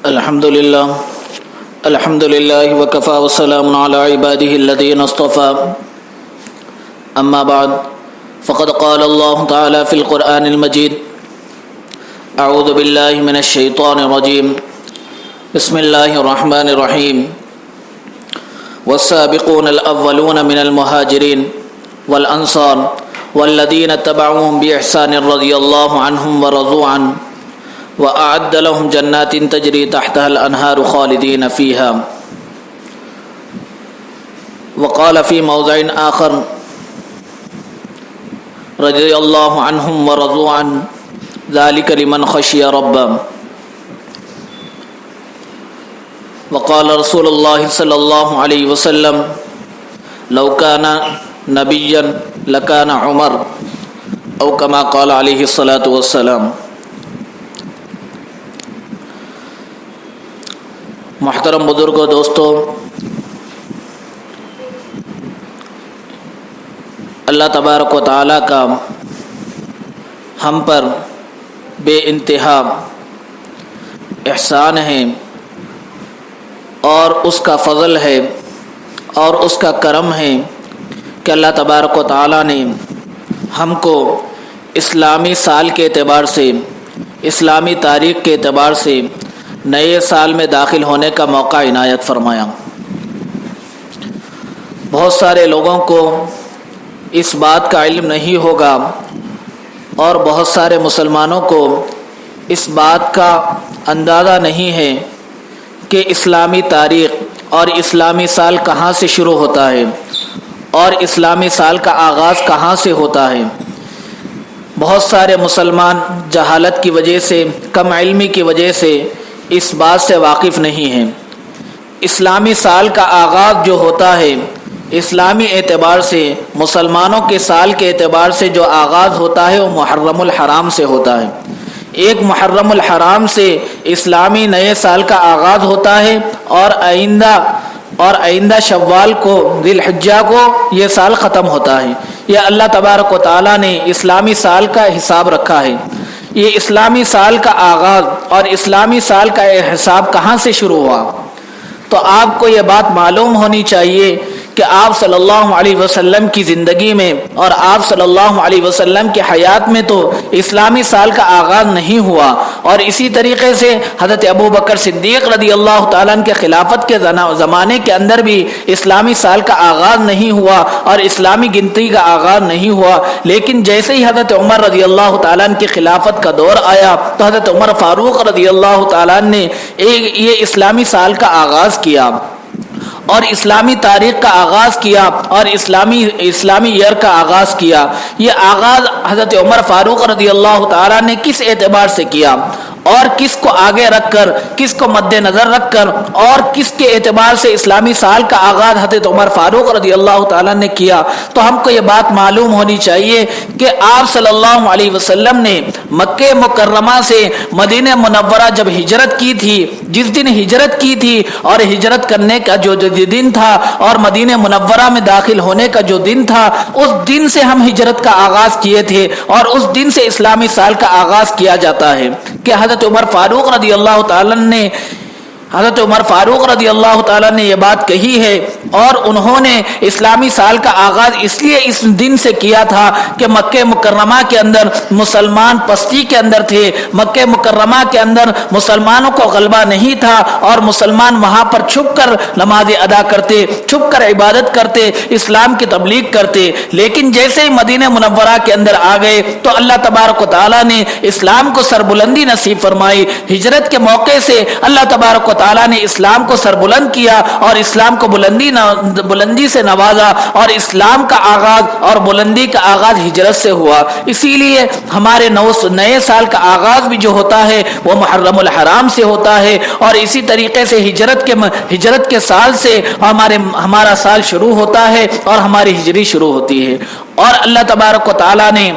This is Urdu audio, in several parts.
الحمد لله وكفى وسلام على عباده الذين اصطفى أما بعد فقد قال الله تعالى في القرآن المجيد أعوذ بالله من الشيطان الرجيم بسم الله الرحمن الرحيم والسابقون الأولون من المهاجرين والأنصار والذين اتبعوهم بإحسان رضي الله عنهم ورضوا عنه وأعد لهم جنات تجري تحتها الأنهار خالدين فيها وقال في موضع آخر رضي الله عنهم ورضوا عنه ذلك لمن خشي ربه وقال رسول الله صلى الله عليه وسلم لو كان نبيا لكان عمر أو كما قال عليه الصلاة والسلام۔ محترم بزرگوں، دوستو، اللہ تبارک و تعالیٰ کا ہم پر بے انتہا احسان ہے اور اس کا فضل ہے اور اس کا کرم ہے کہ اللہ تبارک و تعالیٰ نے ہم کو اسلامی سال کے اعتبار سے، اسلامی تاریخ کے اعتبار سے نئے سال میں داخل ہونے کا موقع عنایت فرمایا۔ بہت سارے لوگوں کو اس بات کا علم نہیں ہوگا اور بہت سارے مسلمانوں کو اس بات کا اندازہ نہیں ہے کہ اسلامی تاریخ اور اسلامی سال کہاں سے شروع ہوتا ہے اور اسلامی سال کا آغاز کہاں سے ہوتا ہے۔ بہت سارے مسلمان جہالت کی وجہ سے، کم علمی کی وجہ سے اس بات سے واقف نہیں ہیں۔ اسلامی سال کا آغاز جو ہوتا ہے، اسلامی اعتبار سے، مسلمانوں کے سال کے اعتبار سے جو آغاز ہوتا ہے وہ محرم الحرام سے ہوتا ہے۔ ایک محرم الحرام سے اسلامی نئے سال کا آغاز ہوتا ہے اور آئندہ شوال کو، ذی الحجہ کو یہ سال ختم ہوتا ہے۔ یہ اللہ تبارک و تعالیٰ نے اسلامی سال کا حساب رکھا ہے۔ یہ اسلامی سال کا آغاز اور اسلامی سال کا حساب کہاں سے شروع ہوا؟ تو آپ کو یہ بات معلوم ہونی چاہیے کہ آپ صلی اللہ علیہ وسلم کی زندگی میں اور آپ صلی اللہ علیہ وسلم کی حیات میں تو اسلامی سال کا آغاز نہیں ہوا، اور اسی طریقے سے حضرت ابوبکر صدیق رضی اللہ تعالیٰ عنہ کے خلافت کے زمانے کے اندر بھی اسلامی سال کا آغاز نہیں ہوا اور اسلامی گنتی کا آغاز نہیں ہوا۔ لیکن جیسے ہی حضرت عمر رضی اللہ تعالیٰ عنہ کی خلافت کا دور آیا تو حضرت عمر فاروق رضی اللہ تعالیٰ عنہ نے یہ اسلامی سال کا آغاز کیا اور اسلامی تاریخ کا آغاز کیا اور اسلامی ایئر کا آغاز کیا۔ یہ آغاز حضرت عمر فاروق رضی اللہ تعالیٰ نے کس اعتبار سے کیا اور کس کو آگے رکھ کر، کس کو مد نظر رکھ کر اور کس کے اعتبار سے اسلامی سال کا آغاز حضرت عمر فاروق رضی اللہ تعالیٰ نے کیا؟ تو ہم کو یہ بات معلوم ہونی چاہیے کہ آپ صلی اللہ علیہ وسلم نے مکہ مکرمہ سے مدینہ منورہ جب ہجرت کی تھی، جس دن ہجرت کی تھی اور ہجرت کرنے کا جو دن تھا اور مدینہ منورہ میں داخل ہونے کا جو دن تھا، اس دن سے ہم ہجرت کا آغاز کیے تھے اور اس دن سے اسلامی سال کا آغاز کیا جاتا ہے کہ حضرت عمر فاروق رضی اللہ تعالیٰ نے یہ بات کہی ہے، اور انہوں نے اسلامی سال کا آغاز اس لیے اس دن سے کیا تھا کہ مکہ مکرمہ کے اندر مسلمان پستی کے اندر تھے، مکہ مکرمہ کے اندر مسلمانوں کو غلبہ نہیں تھا اور مسلمان وہاں پر چھپ کر نماز ادا کرتے، چھپ کر عبادت کرتے، اسلام کی تبلیغ کرتے۔ لیکن جیسے ہی مدینہ منورہ کے اندر آ گئے تو اللہ تبارک و تعالیٰ نے اسلام کو سربلندی نصیب فرمائی۔ ہجرت کے موقع سے اللہ تبارک و تعالیٰ نے اسلام کو سربلند کیا اور اسلام کو بلندی سے نوازا، اور اسلام کا آغاز اور بلندی کا آغاز ہجرت سے ہوا۔ اسی لیے ہمارے نئے سال کا آغاز بھی جو ہوتا ہے وہ محرم الحرام سے ہوتا ہے، اور اسی طریقے سے ہجرت کے سال سے ہمارا سال شروع ہوتا ہے اور ہماری ہجری شروع ہوتی ہے۔ اور اللہ تبارک و تعالیٰ نے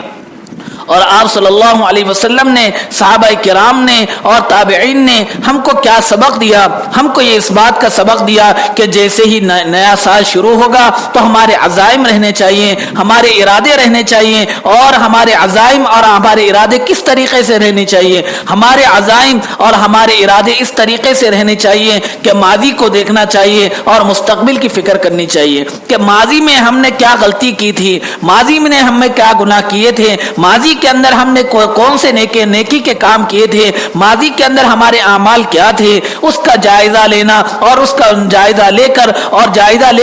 اور آپ صلی اللہ علیہ وسلم نے، صحابہ کرام نے اور تابعین نے ہم کو کیا سبق دیا؟ ہم کو یہ اس بات کا سبق دیا کہ جیسے ہی نیا سال شروع ہوگا تو ہمارے عزائم رہنے چاہیے، ہمارے ارادے رہنے چاہیے. اور ہمارے عزائم اور ہمارے ارادے کس طریقے سے رہنے چاہیے؟ ہمارے عزائم اور ہمارے ارادے اس طریقے سے رہنے چاہیے کہ ماضی کو دیکھنا چاہیے اور مستقبل کی فکر کرنی چاہیے کہ ماضی میں ہم نے کیا غلطی کی تھی، ماضی میں ہم نے کیا گناہ کیے تھے، ماضی کے اندر ہم نے کون سے نیکی کے کام کیے تھے، ماضی کے اندر ہمارے اعمال کیا تھے، اس کا جائزہ لینا اور اس کا جائزہ لے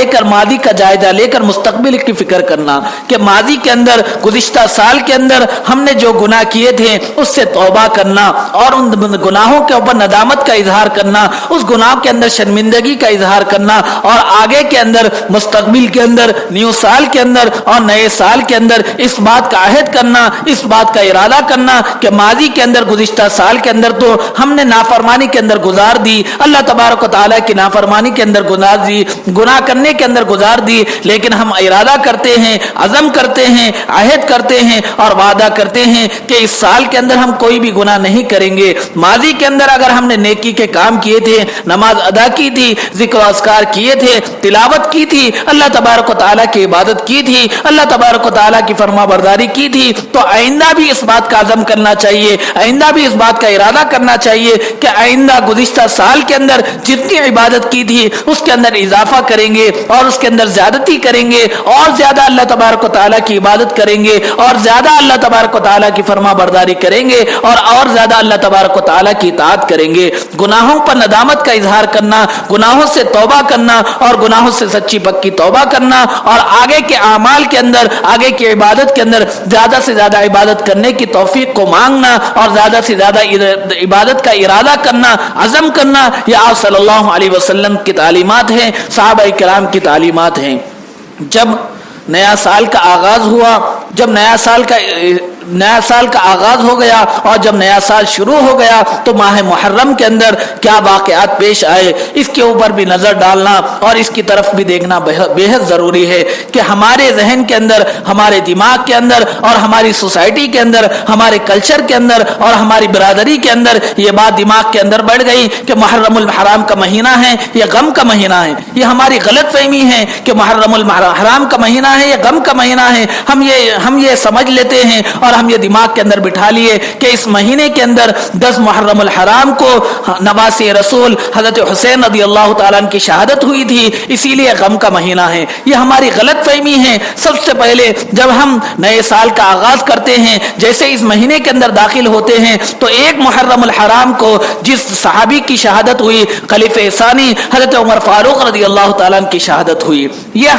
کر ماضی کا جائزہ لے کر مستقبل کی فکر کرنا کہ ماضی کے اندر، گزشتہ سال کے اندر ہم نے جو گناہ کیے تھے اس سے توبہ کرنا اور ان گناہوں کے اوپر ندامت کا اظہار کرنا، اس گناہ کے اندر شرمندگی کا اظہار کرنا، اور آگے کے اندر مستقبل کے اندر، نیو سال کے اندر اور نئے سال کے اندر اس بات کا عہد کرنا، اس بات کا ارادہ کرنا کہ ماضی کے اندر، گزشتہ سال کے اندر تو ہم نے نافرمانی کے اندر گزار دی، اللہ تبارک و تعالیٰ کی نافرمانی کے اندر گزار دی، گناہ کرنے کے اندر گزار دی، لیکن ہم ارادہ کرتے ہیں، عزم کرتے ہیں، عہد کرتے ہیں اور وعدہ کرتے ہیں کہ اس سال کے اندر ہم کوئی بھی گناہ نہیں کریں گے. ماضی کے اندر اگر ہم نے نیکی کے کام کیے تھے، نماز ادا کی تھی، ذکر و اذکار کیے تھے، تلاوت کی تھی، اللہ تبارک و تعالیٰ کی عبادت کی تھی، اللہ تبارک و تعالیٰ کی فرما برداری کی تھی، تو آئندہ بھی اس بات کا عزم کرنا چاہیے، آئندہ بھی اس بات کا ارادہ کرنا چاہیے کہ آئندہ گزشتہ سال کے اندر جتنی عبادت کی تھی اس کے اندر اضافہ کریں گے اور اس کے اندر زیادتی کریں گے اور زیادہ اللہ تبارک و تعالیٰ کی عبادت کریں گے اور زیادہ اللہ تبارک و تعالیٰ کی فرما برداری کریں گے اور زیادہ اللہ تبارک و تعالیٰ کی اطاعت کریں گے. گناہوں پر ندامت کا اظہار کرنا، گناہوں سے توبہ کرنا اور گناہوں سے سچی پکی توبہ کرنا، اور آگے کے اعمال کے اندر، آگے کی عبادت کے اندر زیادہ سے زیادہ عبادت کرنے کی توفیق کو مانگنا اور زیادہ سے زیادہ عبادت کا ارادہ کرنا، عزم کرنا، یہ آپ صلی اللہ علیہ وسلم کی تعلیمات ہیں، صحابہ کرام کی تعلیمات ہیں. جب نیا سال کا آغاز ہوا، جب نیا سال کا آغاز ہو گیا اور جب نیا سال شروع ہو گیا تو ماہ محرم کے اندر کیا واقعات پیش آئے اس کے اوپر بھی نظر ڈالنا اور اس کی طرف بھی دیکھنا بے حد ضروری ہے کہ ہمارے ذہن کے اندر، ہمارے دماغ کے اندر اور ہماری سوسائٹی کے اندر، ہمارے کلچر کے اندر اور ہماری برادری کے اندر یہ بات دماغ کے اندر بڑھ گئی کہ محرم الحرام کا مہینہ ہے، یہ غم کا مہینہ ہے. یہ ہماری غلط فہمی ہے کہ محرم الحرام کا مہینہ ہے، یہ غم کا مہینہ ہے. ہم یہ سمجھ لیتے ہیں اور ہم یہ دماغ کے اندر بٹھا لیے کہ اس مہینے کے اندر 10 محرم الحرام کو نواسی رسول حضرت حسین رضی اللہ تعالیٰ عنہ کی شہادت ہوئی تھی، اسی لیے غم کا مہینہ ہے. یہ ہماری غلط فہمی ہے. سب سے پہلے جب ہم نئے سال کا آغاز کرتے ہیں، جیسے اس مہینے کے اندر داخل ہوتے ہیں تو 1 محرم الحرام کو جس صحابی کی شہادت ہوئی، خلیفہ ثانی حضرت عمر فاروق رضی اللہ تعالیٰ عنہ کی شہادت ہوئی. یہ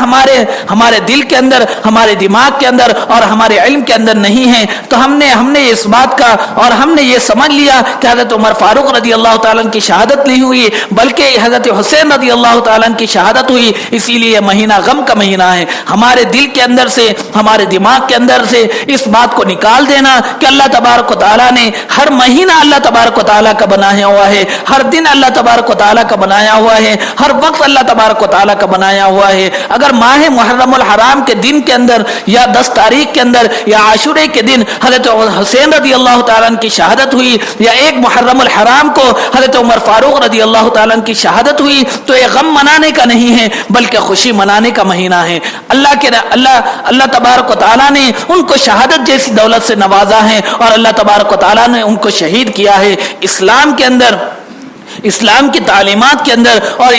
ہمارے دل کے اندر، ہمارے دماغ کے اندر اور ہمارے علم کے اندر نہیں ہے. تو ہم نے اس بات کا اور ہم نے یہ سمجھ لیا کہ حضرت عمر فاروق رضی اللہ تعالیٰ عنہ کی شہادت نہیں ہوئی بلکہ حضرت حسین رضی اللہ تعالیٰ عنہ کی شہادت ہوئی، اسی لیے یہ مہینہ غم کا مہینہ ہے. ہمارے دل کے اندر سے، ہمارے دماغ کے اندر سے اس بات کو نکال دینا کہ اللہ تبارک و تعالیٰ نے ہر مہینہ اللہ تبارک و تعالیٰ کا بنایا ہوا ہے، ہر دن اللہ تبارک و تعالیٰ کا بنایا ہوا ہے، ہر وقت اللہ تبارک و تعالیٰ کا بنایا ہوا ہے. اگر ماہ محرم الحرام کے دن کے اندر یا 10 تاریخ کے اندر یا عاشورے کے دن حضرت حسین رضی اللہ تعالیٰ عنہ کی شہادت ہوئی یا 1 محرم الحرام کو حضرت عمر فاروق رضی اللہ تعالیٰ عنہ کی شہادت ہوئی تو یہ غم منانے کا نہیں ہے بلکہ خوشی منانے کا مہینہ ہے. اللہ تبارک و تعالیٰ نے ان کو شہادت جیسی دولت سے نوازا ہے اور اللہ تبارک و تعالیٰ نے ان کو شہید کیا ہے. اسلام کے اندر، اسلام کی تعلیمات کے اندر اور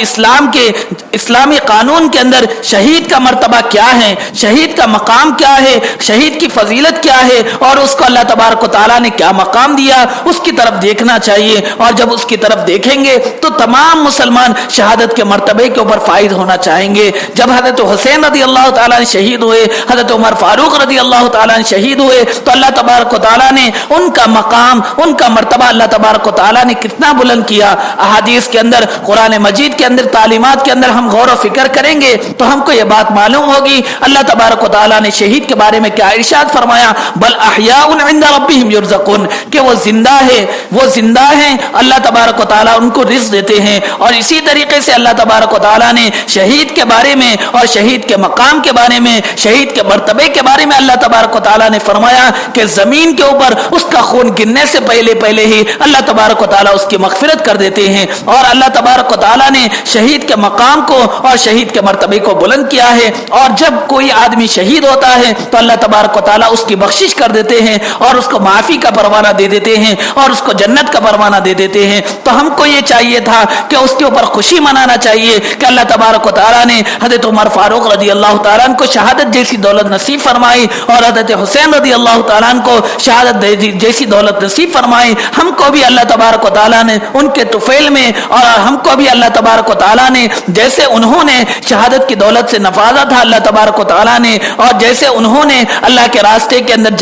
اسلامی قانون کے اندر شہید کا مرتبہ کیا ہے، شہید کا مقام کیا ہے، شہید کی فضیلت کیا ہے اور اس کو اللہ تبارک و تعالیٰ نے کیا مقام دیا، اس کی طرف دیکھنا چاہیے. اور جب اس کی طرف دیکھیں گے تو تمام مسلمان شہادت کے مرتبے کے اوپر فائز ہونا چاہیں گے. جب حضرت حسین رضی اللہ تعالیٰ نے شہید ہوئے، حضرت عمر فاروق رضی اللہ تعالیٰ نے شہید ہوئے تو اللہ تبارک و تعالیٰ نے ان کا مقام، ان کا مرتبہ اللہ تبارک و تعالیٰ نے کتنا بلند کیا. احادیث کے اندر، قرآن مجید کے اندر، تعلیمات کے اندر ہم غور و فکر کریں گے تو ہم کو یہ بات معلوم ہوگی اللہ تبارک و تعالیٰ نے شہید کے بارے میں کیا ارشاد فرمایا، بل احیاء عند ربهم یرزقون، کہ وہ زندہ ہے، وہ زندہ ہیں، اللہ تبارک و تعالیٰ ان کو رزق دیتے ہیں۔ اور اسی طریقے سے اللہ تبارک و تعالیٰ نے شہید کے بارے میں اور شہید کے مقام کے بارے میں، شہید کے مرتبے کے بارے میں اللہ تبارک و تعالیٰ نے فرمایا کہ زمین کے اوپر اس کا خون گرنے سے پہلے ہی اللہ تبارک و تعالیٰ اس کی مغفرت کر دیتے ہیں۔ اور اللہ تبارک و تعالیٰ نے شہید کے مقام کو اور شہید کے مرتبے کو بلند کیا ہے، اور جب کوئی آدمی شہید ہوتا ہے تو اللہ تبارک و تعالیٰ اس کی بخشش کر دیتے ہیں اور اس کو معافی کا پروانہ دے دیتے ہیں اور اس کو جنت کا پروانہ دے دیتے ہیں۔ تو ہم کو یہ چاہیے تھا کہ اس کے اوپر خوشی منانا چاہیے کہ اللہ تبارک و تعالیٰ نے حضرت عمر فاروق رضی اللہ تعالیٰ عنہ کو شہادت جیسی دولت نصیب فرمائی اور حضرت حسین رضی اللہ تعالیٰ عنہ کو شہادت جیسی دولت نصیب فرمائی۔ ہم کو بھی اللہ تبارک و تعالیٰ نے ان کے طفیل میں، اور ہم کو بھی اللہ تبارک و تعالیٰ نے جیسے انہوں نے شہادت کی دولت سے نوازا تھا اللہ تبارک و تعالیٰ نے، اور جیسے انہوں نے اللہ کے راستے کے اندر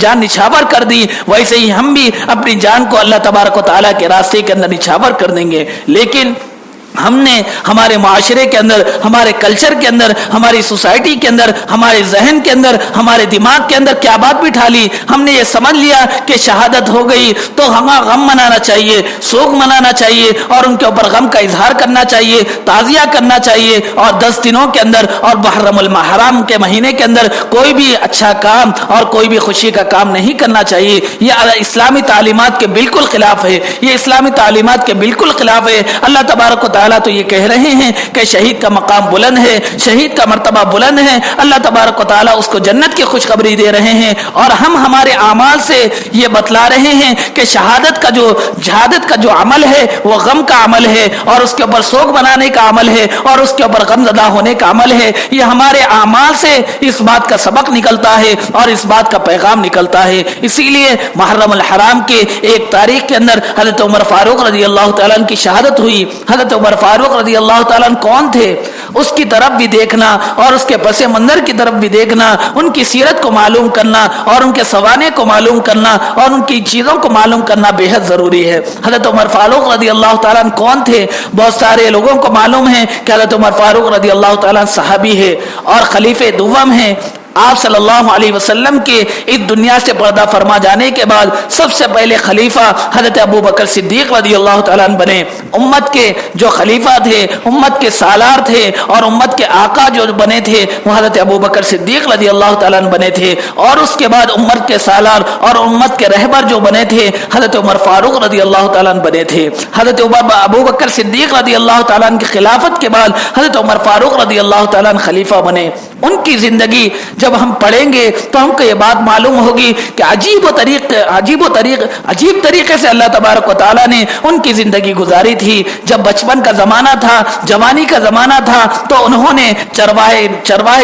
جان نچھاور کر دی، ویسے ہی ہم بھی اپنی جان کو اللہ تبارک و تعالیٰ کے راستے کے اندر نچھاور کر دیں گے۔ لیکن ہم نے ہمارے معاشرے کے اندر، ہمارے کلچر کے اندر، ہماری سوسائٹی کے اندر، ہمارے ذہن کے اندر، ہمارے دماغ کے اندر کیا بات بٹھا لی؟ ہم نے یہ سمجھ لیا کہ شہادت ہو گئی تو ہمیں غم منانا چاہیے، سوگ منانا چاہیے، اور ان کے اوپر غم کا اظہار کرنا چاہیے، تعزیہ کرنا چاہیے، اور 10 دنوں کے اندر اور محرم المحرم کے مہینے کے اندر کوئی بھی اچھا کام اور کوئی بھی خوشی کا کام نہیں کرنا چاہیے۔ یہ اسلامی تعلیمات کے بالکل خلاف ہے، یہ اسلامی تعلیمات کے بالکل خلاف ہے۔ اللہ تبارک و تعالیٰ تو یہ کہہ رہے ہیں کہ شہید کا مقام بلند ہے، شہید کا مرتبہ بلند ہے، اللہ تبارک و تعالیٰ اس کو جنت کی خوشخبری دے رہے ہیں، اور ہم ہمارے اعمال سے یہ بتلا رہے ہیں کہ شہادت کا جو عمل ہے وہ غم کا عمل ہے، اور اس کے اوپر سوگ بنانے کا عمل ہے، اور اس کے اوپر غم زدہ ہونے کا عمل ہے۔ یہ ہمارے اعمال سے اس بات کا سبق نکلتا ہے اور اس بات کا پیغام نکلتا ہے۔ اسی لیے محرم الحرام کے 1 تاریخ کے اندر حضرت عمر فاروق رضی اللہ تعالیٰ عنہ کی شہادت ہوئی۔ حضرت عمر فاروق رضی اللہ تعالیٰ عنہ کون تھے؟ اس کی طرف بھی دیکھنا اور اس کے پس منظر کی طرف بھی دیکھنا، ان کی سیرت کو معلوم کرنا اور ان کے سوانے کو معلوم کرنا اور ان کی چیزوں کو معلوم کرنا بے حد ضروری ہے۔ حضرت عمر فاروق رضی اللہ تعالیٰ عنہ کون تھے؟ بہت سارے لوگوں کو معلوم ہے کہ حضرت عمر فاروق رضی اللہ تعالیٰ عنہ صحابی ہے اور خلیفہ دوم ہیں۔ آپ صلی اللہ علیہ وسلم کے اس دنیا سے پردہ فرما جانے کے بعد سب سے پہلے خلیفہ حضرت ابو بکر صدیق رضی اللہ تعالیٰ عنہ بنے۔ امت کے جو خلیفہ تھے، امت کے سالار تھے اور امت کے آقا جو بنے تھے وہ حضرت ابو بکر صدیق رضی اللہ تعالیٰ عنہ بنے تھے، اور اس کے بعد امت کے سالار اور امت کے رہبر جو بنے تھے حضرت عمر فاروق رضی اللہ تعالیٰ عنہ بنے تھے۔ حضرت ابو بکر صدیق رضی اللہ تعالیٰ عنہ کی خلافت کے بعد حضرت عمر فاروق رضی اللہ تعالیٰ عنہ خلیفہ بنے۔ ان کی زندگی جب ہم پڑھیں گے تو ہم کو یہ بات معلوم ہوگی کہ عجیب طریقے سے اللہ تبارک و تعالیٰ نے ان کی زندگی گزاری تھی۔ جب بچپن کا زمانہ تھا، جوانی کا زمانہ تھا، تو انہوں نے چرواہے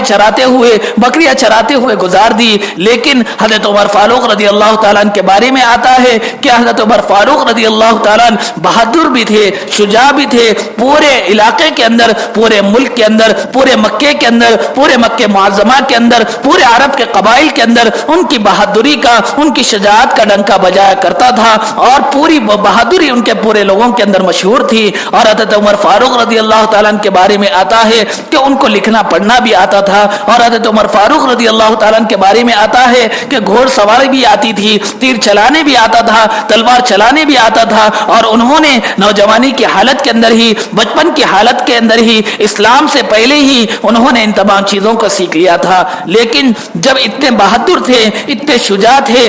چراتے ہوئے، بکریاں چراتے ہوئے گزار دی۔ لیکن حضرت عمر فاروق رضی اللہ تعالیٰ عنہ کے بارے میں آتا ہے کہ حضرت عمر فاروق رضی اللہ تعالیٰ عنہ بہادر بھی تھے، شجاع بھی تھے۔ پورے علاقے کے اندر، پورے ملک کے اندر، پورے مکے کے اندر، پورے مکے معظمہ کے اندر، پورے عرب کے قبائل کے اندر ان کی بہادری کا، ان کی شجاعت کا ڈنکا بجایا کرتا تھا، اور پوری بہادری ان کے پورے لوگوں کے اندر مشہور تھی۔ اور حضرت عمر فاروق رضی اللہ تعالیٰ عنہ کے بارے میں آتا ہے کہ ان کو لکھنا پڑھنا بھی آتا تھا، اور حضرت عمر فاروق رضی اللہ تعالیٰ عنہ کے بارے میں آتا ہے کہ گھوڑ سواری بھی آتی تھی، تیر چلانے بھی آتا تھا، تلوار چلانے بھی آتا تھا، اور انہوں نے نوجوانی کی حالت کے اندر ہی، بچپن کی حالت کے اندر ہی، اسلام سے پہلے ہی انہوں نے ان تمام چیزوں کو سیکھ لیا تھا۔ لیکن جب اتنے بہادر تھے، اتنے شجاع تھے،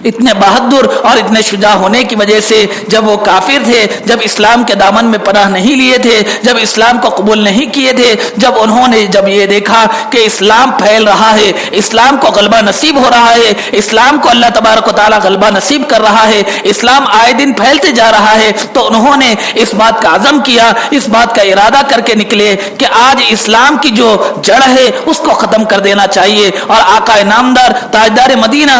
اتنے بہادر اور اتنے شجاع ہونے کی وجہ سے جب وہ کافر تھے، جب اسلام کے دامن میں پناہ نہیں لیے تھے، جب اسلام کو قبول نہیں کیے تھے، جب انہوں نے یہ دیکھا کہ اسلام پھیل رہا ہے، اسلام کو غلبہ نصیب ہو رہا ہے، اسلام کو اللہ تبارک و تعالیٰ غلبہ نصیب کر رہا ہے، اسلام آئے دن پھیلتے جا رہا ہے، تو انہوں نے اس بات کا عزم کیا، اس بات کا ارادہ کر کے نکلے کہ آج اسلام کی جو جڑ ہے اس کو ختم کر دینا چاہیے۔ اور آقا نامدار تاجدار مدینہ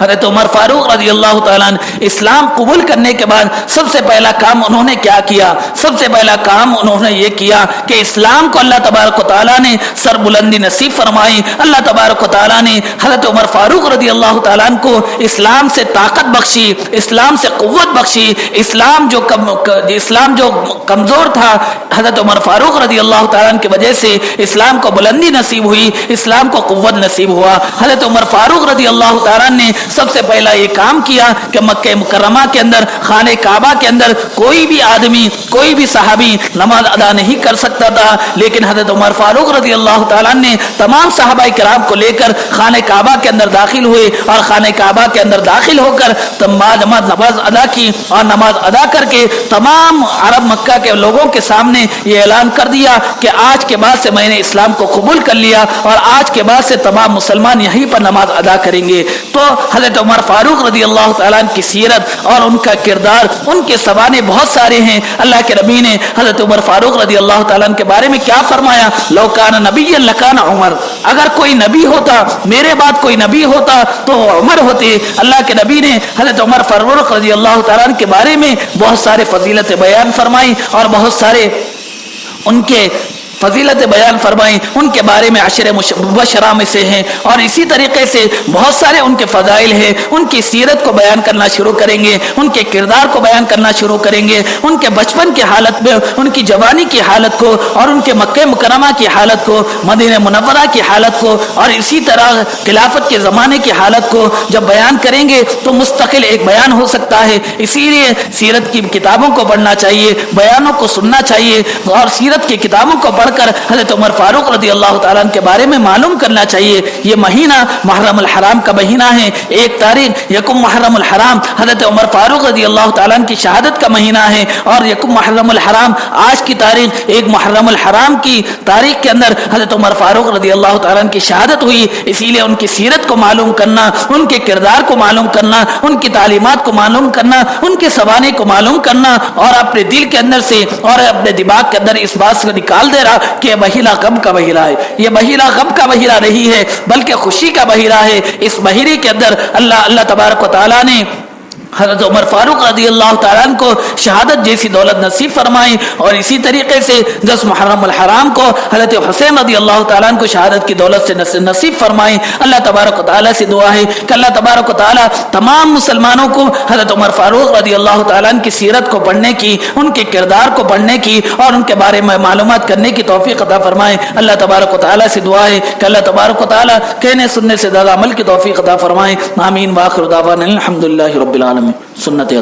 حضرت عمر فاروق رضی اللہ تعالیٰ عنہ اسلام قبول کرنے کے بعد سب سے پہلا کام انہوں نے کیا کیا؟ سب سے پہلا کام انہوں نے یہ کیا کہ اسلام کو اللہ تبارک و تعالیٰ نے سر بلندی نصیب فرمائی. اللہ تبارک و تعالیٰ نے حضرت عمر فاروق رضی اللہ تعالیٰ عنہ کو اسلام سے طاقت بخشی, اسلام سے قوت بخشی. اسلام جو کمزور تھا, حضرت عمر فاروق رضی اللہ تعالیٰ عنہ کی وجہ سے اسلام کو بلندی نصیب ہوئی, اسلام کو قوت نصیب ہوا. حضرت عمر فاروق رضی اللہ تعالیٰ نے سب سے پہلا یہ کام کیا کہ مکہ مکرمہ کے اندر, خانہ کعبہ کے اندر کوئی بھی آدمی, کوئی بھی صحابی نماز ادا نہیں کر سکتا تھا, لیکن حضرت عمر فاروق رضی اللہ تعالیٰ نے تمام صحابہ کرام کو لے کر خانہ کعبہ کے اندر داخل ہوئے اور خانہ کعبہ کے اندر داخل ہو کر نماز ادا کی, اور نماز ادا کر کے تمام عرب مکہ کے لوگوں کے سامنے یہ اعلان کر دیا کہ آج کے بعد سے میں نے اسلام کو قبول کر لیا اور آج کے بعد سے تمام مسلمان یہیں پر نماز ادا کریں گے. تو حضرت عمر فاروق رضی اللہ تعالیٰ عنہ کی سیرت اور ان کا کردار, ان کے سوانے بہت سارے ہیں. اللہ کے نبی نے حضرت عمر فاروق رضی اللہ تعالیٰ عنہ کے بارے میں کیا فرمایا؟ لو کان نبی لکان عمر, اگر کوئی نبی ہوتا, میرے بعد کوئی نبی ہوتا تو عمر ہوتے. اللہ کے نبی نے حضرت عمر فاروق رضی اللہ تعالیٰ عنہ کے بارے میں بہت سارے فضیلت بیان فرمائی اور بہت سارے ان کے فضیلت بیان فرمائیں. ان کے بارے میں عشر مبشرہ میں سے ہیں, اور اسی طریقے سے بہت سارے ان کے فضائل ہیں. ان کی سیرت کو بیان کرنا شروع کریں گے, ان کے کردار کو بیان کرنا شروع کریں گے, ان کے بچپن کی حالت میں, ان کی جوانی کی حالت کو, اور ان کے مکہ مکرمہ کی حالت کو, مدینہ منورہ کی حالت کو, اور اسی طرح خلافت کے زمانے کی حالت کو جب بیان کریں گے تو مستقل ایک بیان ہو سکتا ہے. اسی لیے سیرت کی کتابوں کو پڑھنا چاہیے, بیانوں کو سننا چاہیے, اور سیرت کی کتابوں کو پڑھ کر حضرت عمر فاروق رضی اللہ تعالیٰ عنہ کے بارے میں معلوم کرنا چاہیے. یہ مہینہ محرم الحرام کا مہینہ ہے. 1 تاریخ یکم محرم الحرام حضرت عمر فاروق رضی اللہ تعالیٰ عنہ کی شہادت کا مہینہ ہے, اور یکم محرم الحرام آج کی تاریخ 1 محرم الحرام کی تاریخ کے اندر حضرت عمر فاروق رضی اللہ تعالیٰ عنہ کی شہادت ہوئی. اسی لیے ان کی سیرت کو معلوم کرنا, ان کے کردار کو معلوم کرنا, ان کی تعلیمات کو معلوم کرنا, ان کے سوانے کو معلوم کرنا, اور اپنے دل کے اندر سے اور اپنے دماغ کے اندر اس بات سے نکال دے رہا کہ بحیرہ غم کا بحیرہ ہے. یہ بحیرہ غم کا بحیرہ نہیں ہے بلکہ خوشی کا بحیرہ ہے. اس بحیرے کے اندر اللہ تبارک و تعالیٰ نے حضرت عمر فاروق رضی اللہ تعالیٰ عنہ کو شہادت جیسی دولت نصیب فرمائی, اور اسی طریقے سے 10 محرم الحرام کو حضرت حسین رضی اللہ تعالیٰ عنہ کو شہادت کی دولت سے نصیب فرمائی. اللہ تبارک و تعالیٰ سے دعا ہے کہ اللہ تبارک و تعالیٰ تمام مسلمانوں کو حضرت عمر فاروق رضی اللہ تعالیٰ عنہ کی سیرت کو پڑھنے کی, ان کے کردار کو پڑھنے کی, اور ان کے بارے میں معلومات کرنے کی توفیق عطا فرمائے. اللہ تبارک و تعالیٰ سے دعا ہے کہ اللہ تبارک و تعالیٰ کہنے سننے سے زیادہ عمل کی توفیق عطا فرمائے. آمین. واخر دعوانا الحمدللہ رب العالمین. سنت